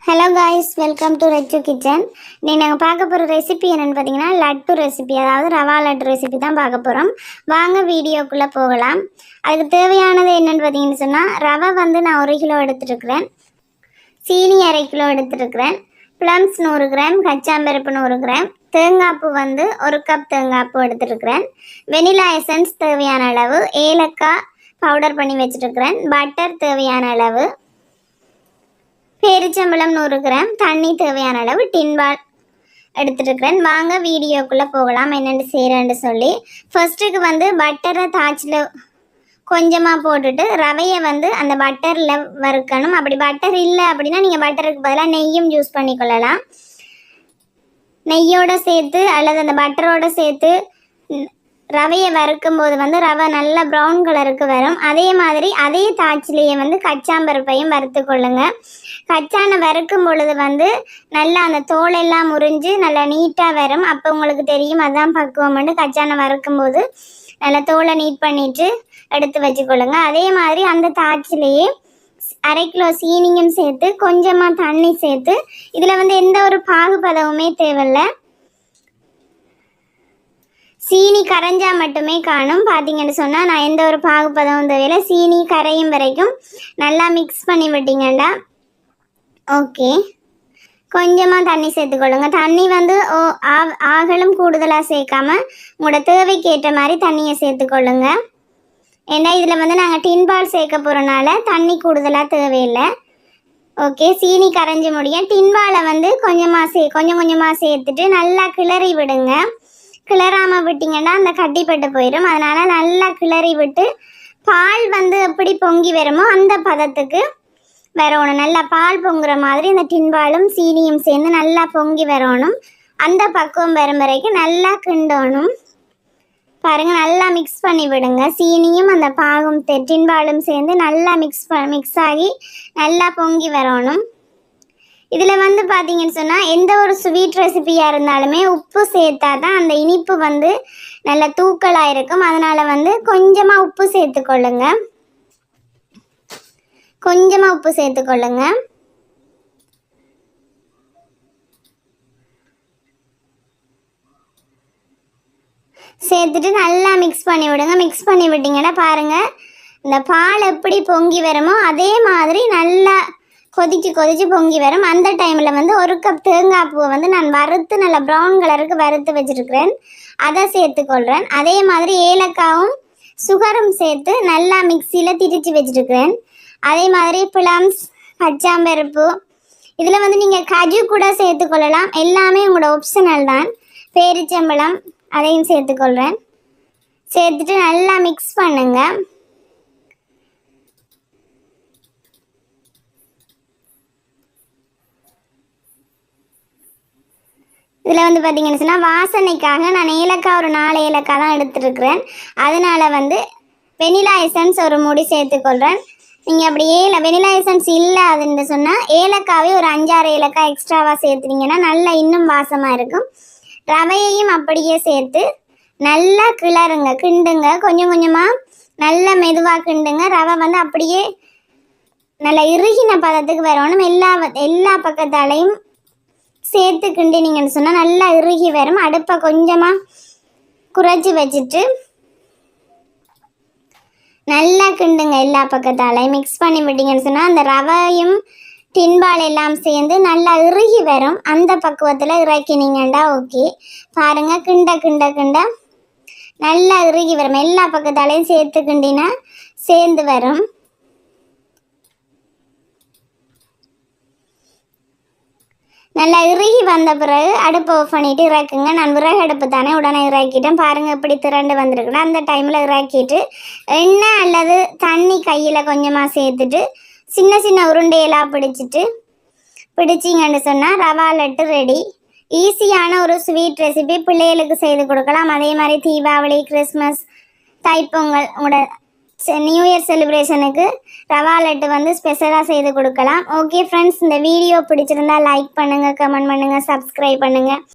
Hello guys, welcome to Rechu kitchen. நீ நாங்கள் பார்க்க போகிற ரெசிபி என்னென்னு பார்த்தீங்கன்னா லட்டு ரெசிபி, அதாவது ரவா லட்டு ரெசிபி தான் பார்க்க போகிறோம். வாங்க வீடியோக்குள்ளே போகலாம். அதுக்கு தேவையானது என்னென்னு பார்த்தீங்கன்னு சொன்னால், ரவை வந்து நான் 1 கிலோ எடுத்துருக்கிறேன், சீனி 1/2 கிலோ எடுத்துருக்கிறேன், ப்ளம்ஸ் 100 கிராம், கச்சாம்பருப்பு 100 கிராம், தேங்காய்ப்பு வந்து 1 கப் தேங்காய்ப்பு எடுத்துருக்கிறேன், வெனிலா எசன்ஸ் தேவையான அளவு, ஏலக்காய் பவுடர் பண்ணி வச்சுருக்கிறேன், பட்டர் தேவையான அளவு, பேரிச்சம்பழம் 100 கிராம், தண்ணி தேவையான அளவு, டின்பால் எடுத்துருக்கிறேன். வாங்க வீடியோக்குள்ளே போகலாம் என்னென்னு செய்கிறேன்னு சொல்லி. ஃபர்ஸ்ட்டுக்கு வந்து பட்டரை தாய்ச்சில் கொஞ்சமாக போட்டுட்டு ரவையை வந்து அந்த பட்டரில் வறுக்கணும். அப்படி பட்டர் இல்லை அப்படின்னா நீங்கள் பட்டருக்கு பதிலாக நெய்யும் யூஸ் பண்ணிக்கொள்ளலாம். நெய்யோடு சேர்த்து அல்லது அந்த பட்டரோடு சேர்த்து ரவையை வறுக்கும் போது வந்து ரவை நல்லா ப்ரௌன் கலருக்கு வரும். அதே மாதிரி அதே தாய்ச்சிலேயே வந்து கச்சாம்பருப்பையும் வறுத்து கொள்ளுங்க. கச்சானை வறுக்கும் பொழுது வந்து நல்லா அந்த தோலெல்லாம் முறிஞ்சு நல்லா நீட்டாக வரும். அப்போ உங்களுக்கு தெரியும் அதுதான் பக்குவம்னு. கச்சானை வறுக்கும் போது நல்லா தோலை நீட் பண்ணிட்டு எடுத்து வச்சுக்கொள்ளுங்க. அதே மாதிரி அந்த தாய்ச்சிலேயே 1/2 கிலோ சீனியும் சேர்த்து கொஞ்சமாக தண்ணி சேர்த்து, இதில் வந்து எந்த ஒரு பாகுபதவுமே தேவையில்லை, சீனி கரைஞ்சா மட்டுமே காணும். பார்த்தீங்கன்னு சொன்னால் நான் எந்த ஒரு பாகுபதமும் தேவையில்லை, சீனி கரையும் வரைக்கும் நல்லா மிக்ஸ் பண்ணி விட்டீங்கண்டா ஓகே. கொஞ்சமாக தண்ணி சேர்த்துக்கொள்ளுங்க. தண்ணி வந்து ஆகலும் கூடுதலாக சேர்க்காம உங்களோட தேவைக்கு ஏற்ற மாதிரி தண்ணியை சேர்த்துக்கொள்ளுங்க. ஏன்னா இதில் வந்து நாங்கள் டின்பால் சேர்க்க போகிறனால தண்ணி கூடுதலாக தேவையில்லை. ஓகே, சீனி கரைஞ்சி முடியும். டின்பாலை வந்து கொஞ்சம் கொஞ்சமாக சேர்த்துட்டு நல்லா கிளறி விடுங்க. கிளறாமல் விட்டிங்கன்னா அந்த கட்டிப்பட்டு போயிடும். அதனால் நல்லா கிளறி விட்டு பால் வந்து எப்படி பொங்கி வருமோ அந்த பதத்துக்கு வரணும். நல்லா பால் பொங்குற மாதிரி இந்த டின்பாலும் சீனியும் சேர்ந்து நல்லா பொங்கி வரணும். அந்த பக்குவம் வரும் வரைக்கும் நல்லா கிண்டணும். பாருங்கள், நல்லா மிக்ஸ் பண்ணி விடுங்க. சீனியும் அந்த பாகும் டின்பாலும் சேர்ந்து நல்லா மிக்ஸ் ஆகி நல்லா பொங்கி வரணும். இதில் வந்து பார்த்தீங்கன்னு சொன்னால் எந்த ஒரு ஸ்வீட் ரெசிபியாக இருந்தாலுமே உப்பு சேர்த்தா தான் அந்த இனிப்பு வந்து நல்ல தூக்கலாக இருக்கும். அதனால் வந்து கொஞ்சமாக உப்பு சேர்த்துக்கொள்ளுங்க. கொஞ்சமாக உப்பு சேர்த்துக்கொள்ளுங்க. சேர்த்துட்டு நல்லா மிக்ஸ் பண்ணி விடுங்க. மிக்ஸ் பண்ணி விட்டிங்கன்னா பாருங்கள், இந்த பால் எப்படி பொங்கி வருமோ அதே மாதிரி நல்லா கொதிச்சு பொங்கி வரும். அந்த டைமில் வந்து 1 கப் தேங்காய் பூவை வந்து நான் வறுத்து நல்லா ப்ரௌன் கலருக்கு வறுத்து வச்சுருக்கிறேன், அதை சேர்த்துக்கொள்கிறேன். அதே மாதிரி ஏலக்காவும் சுகரும் சேர்த்து நல்லா மிக்சியில் திரிச்சு வச்சுருக்கிறேன். அதே மாதிரி ப்ளம்ஸ், கச்சாம்பருப்பு, இதில் வந்து நீங்கள் கஜு கூட சேர்த்துக்கொள்ளலாம், எல்லாமே உங்களோட ஆப்ஷனல் தான். பேரிச்சம்பழம் அதையும் சேர்த்துக்கொள்கிறேன். சேர்த்துட்டு நல்லா மிக்ஸ் பண்ணுங்கள். இதில் வந்து பார்த்தீங்கன்னு சொன்னால் வாசனைக்காக நான் ஏலக்காய் ஒரு 4 ஏலக்காய் தான் எடுத்துருக்கிறேன். அதனால் வந்து வெனிலா எசன்ஸ் ஒரு மூடி சேர்த்துக்கொள்கிறேன். நீங்கள் அப்படி வெனிலா எசன்ஸ் இல்லை அதுன்னு சொன்னால் ஏலக்காவே ஒரு 5-6 ஏலக்காய் எக்ஸ்ட்ராவாக சேர்த்துனீங்கன்னா நல்லா இன்னும் வாசமாக இருக்கும். ரவையையும் அப்படியே சேர்த்து நல்லா கிண்டுங்க. கொஞ்சம் கொஞ்சமாக நல்லா மெதுவாக கிண்டுங்க. ரவை வந்து அப்படியே நல்லா இறுகின பதத்துக்கு வரணும். எல்லா பக்கத்தாலையும் சேர்த்து கிண்டினீங்கன்னு சொன்னால் நல்லா இறுகி வரும். அடுப்பை கொஞ்சமாக குறைச்சி வச்சுட்டு நல்லா கிண்டுங்க. எல்லா பக்கத்தாலையும் மிக்ஸ் பண்ணி விட்டீங்கன்னு சொன்னால் அந்த ரவையும் டின்பால் எல்லாம் சேர்ந்து நல்லா இறுகி வரும். அந்த பக்குவத்தில் இறக்கினீங்கண்டா ஓகே. பாருங்கள், கிண்ட நல்லா இறுகி வரும். எல்லா பக்கத்தாலையும் சேர்த்து கிண்டினா சேர்ந்து வரும். நல்லா இறுகி வந்த பிறகு அடுப்பை ஆஃப் பண்ணிவிட்டு இறக்குங்க. நான் விறகு அடுப்பு தானே, உடனே இறக்கிட்டேன். பாருங்கள் எப்படி திரண்டு வந்திருக்குன்னா அந்த டைமில் இறக்கிட்டு எண்ணெய் அல்லது தண்ணி கையில் கொஞ்சமாக சேர்த்துட்டு சின்ன உருண்டையெல்லாம் பிடிச்சிங்கன்னு சொன்னால் ரவா லட்டு ரெடி. ஈஸியான ஒரு ஸ்வீட் ரெசிபி, பிள்ளைகளுக்கு செய்து கொடுக்கலாம். அதே மாதிரி தீபாவளி, கிறிஸ்மஸ், தைப்பொங்கல், உங்களோட நியூ இயர் செலிப்ரேஷனுக்கு ரவா லட்டு வந்து ஸ்பெஷலாக செய்து கொடுக்கலாம். ஓகே ஃப்ரெண்ட்ஸ், இந்த வீடியோ பிடிச்சிருந்தா லைக் பண்ணுங்கள், கமெண்ட் பண்ணுங்கள், சப்ஸ்கிரைப் பண்ணுங்கள்.